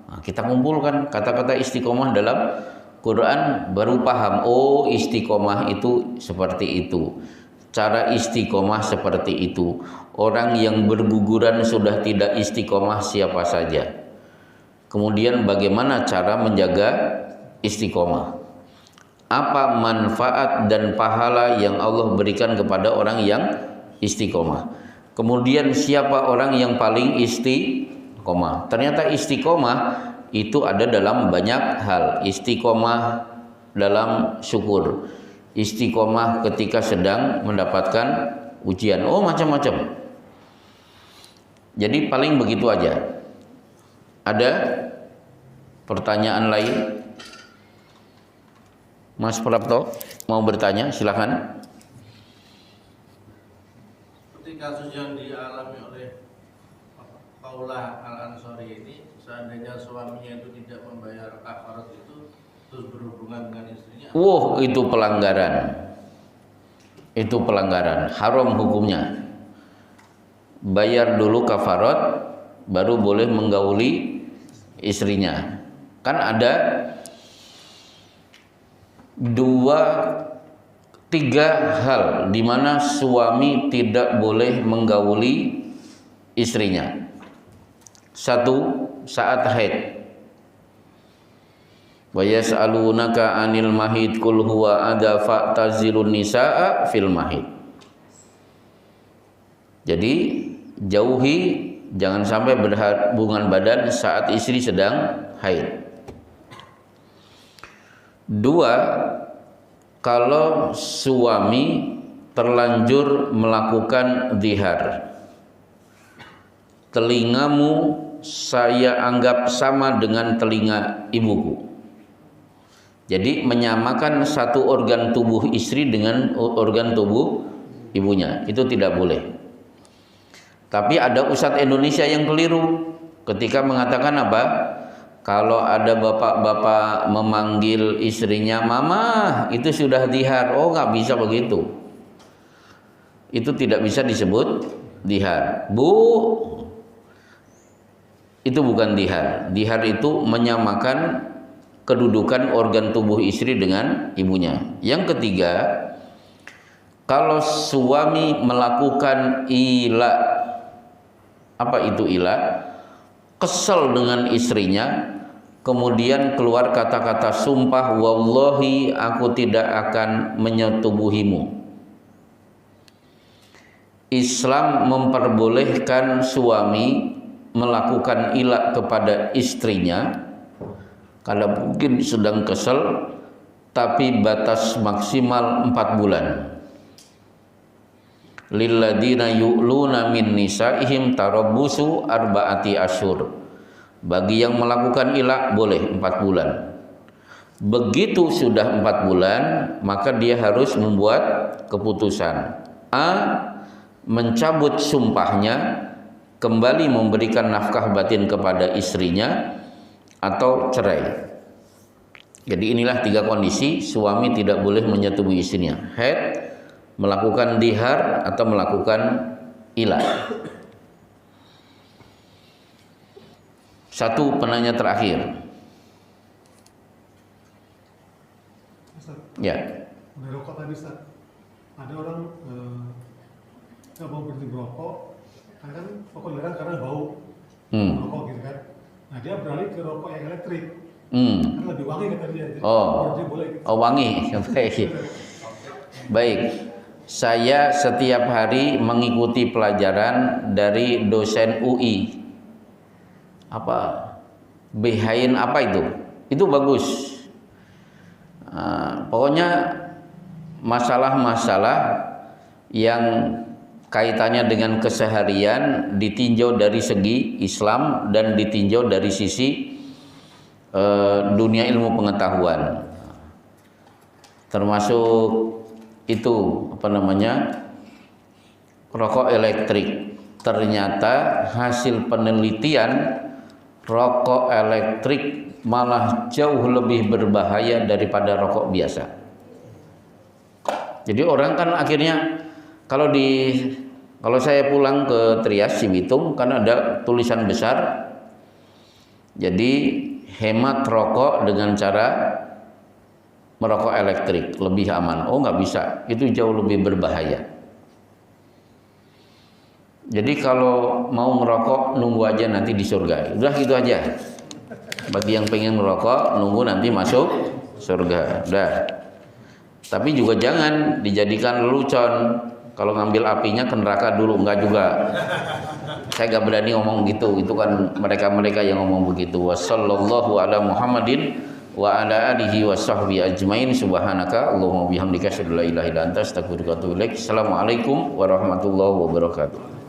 Nah, kita kumpulkan kata-kata istiqomah dalam Quran, baru paham, oh istiqomah itu seperti itu. Cara istiqomah seperti itu. Orang yang berguguran sudah tidak istiqomah siapa saja. Kemudian bagaimana cara menjaga istiqomah? Apa manfaat dan pahala yang Allah berikan kepada orang yang istiqomah? Kemudian siapa orang yang paling istiqomah? Ternyata istiqomah itu ada dalam banyak hal. Istiqomah dalam syukur, istiqomah ketika sedang mendapatkan ujian, oh macam-macam. Jadi paling begitu aja. Ada pertanyaan lain? Mas Prapto mau bertanya, silakan. Seperti kasus yang dialami oleh Paula Al-Ansori ini, seandainya suaminya itu tidak membayar kafarat itu terus berhubungan dengan istrinya. Itu pelanggaran. Itu pelanggaran, haram hukumnya. Bayar dulu kafarat baru boleh menggauli istrinya. Kan ada 2-3 hal di mana suami tidak boleh menggauli istrinya. 1, saat haid. Wa yas'alunaka 'anil mahid qul huwa adha fa'tazilun nisaa fil mahid. Jadi jauhi, jangan sampai berhubungan badan saat istri sedang haid. 2, kalau suami terlanjur melakukan zihar. Telingamu saya anggap sama dengan telinga ibuku. Jadi menyamakan satu organ tubuh istri dengan organ tubuh ibunya, itu tidak boleh. Tapi ada ustadz Indonesia yang keliru ketika mengatakan apa? Kalau ada bapak-bapak memanggil istrinya mama, itu sudah dihar. Oh, nggak bisa begitu. Itu tidak bisa disebut dihar. Bu, itu bukan dihar. Dihar itu menyamakan kedudukan organ tubuh istri dengan ibunya. Yang ketiga, kalau suami melakukan ila, apa itu ila? Kesel dengan istrinya, kemudian keluar kata-kata sumpah, wallahi aku tidak akan menyetubuhimu. Islam memperbolehkan suami melakukan ila kepada istrinya kalau mungkin sedang kesel, tapi batas maksimal 4 bulan. Lilladina yu'luna min nisaihim tarabbusu arba'ati asyhur. Bagi yang melakukan ila boleh 4 bulan. Begitu sudah 4 bulan, maka dia harus membuat keputusan. A, mencabut sumpahnya, kembali memberikan nafkah batin kepada istrinya, atau cerai. Jadi inilah 3 kondisi suami tidak boleh menyetubuhi istrinya: haid, melakukan dihar, atau melakukan ila. 1 penanya terakhir. Ustaz, Ya. udah rokok tadi Ustaz. Ada orang nggak mau berhenti merokok, karena kan rokok dilarang karena bau rokok gitu kan. Nah dia beralih ke rokok yang elektrik, kan lebih wangi kata dia. Jadi dia boleh gitu. Oh wangi. Baik. Saya setiap hari mengikuti pelajaran dari dosen UI. Apa? Behain apa itu? Itu bagus. Pokoknya masalah-masalah yang kaitannya dengan keseharian ditinjau dari segi Islam dan ditinjau dari sisi dunia ilmu pengetahuan. Termasuk itu rokok elektrik. Ternyata hasil penelitian rokok elektrik malah jauh lebih berbahaya daripada rokok biasa. Jadi orang kan akhirnya kalau saya pulang ke Trias Cibitung kan ada tulisan besar, jadi hemat rokok dengan cara merokok elektrik lebih aman. Oh nggak bisa, itu jauh lebih berbahaya. Jadi kalau mau merokok nunggu aja nanti di surga. Udah gitu aja. Bagi yang pengen merokok nunggu nanti masuk surga. Udah. Tapi juga jangan dijadikan lelucon. Kalau ngambil apinya ke neraka dulu, enggak juga. Saya nggak berani ngomong gitu. Itu kan mereka-mereka yang ngomong begitu. Wassallallahu ala Muhammadin wa ala alihi wa sahbihi ajmain. Subhanaka Allahumma bihamdika asyhadu an la ilaha illa anta astaghfiruka wa atubu ilaik. Assalamualaikum warahmatullahi wabarakatuh.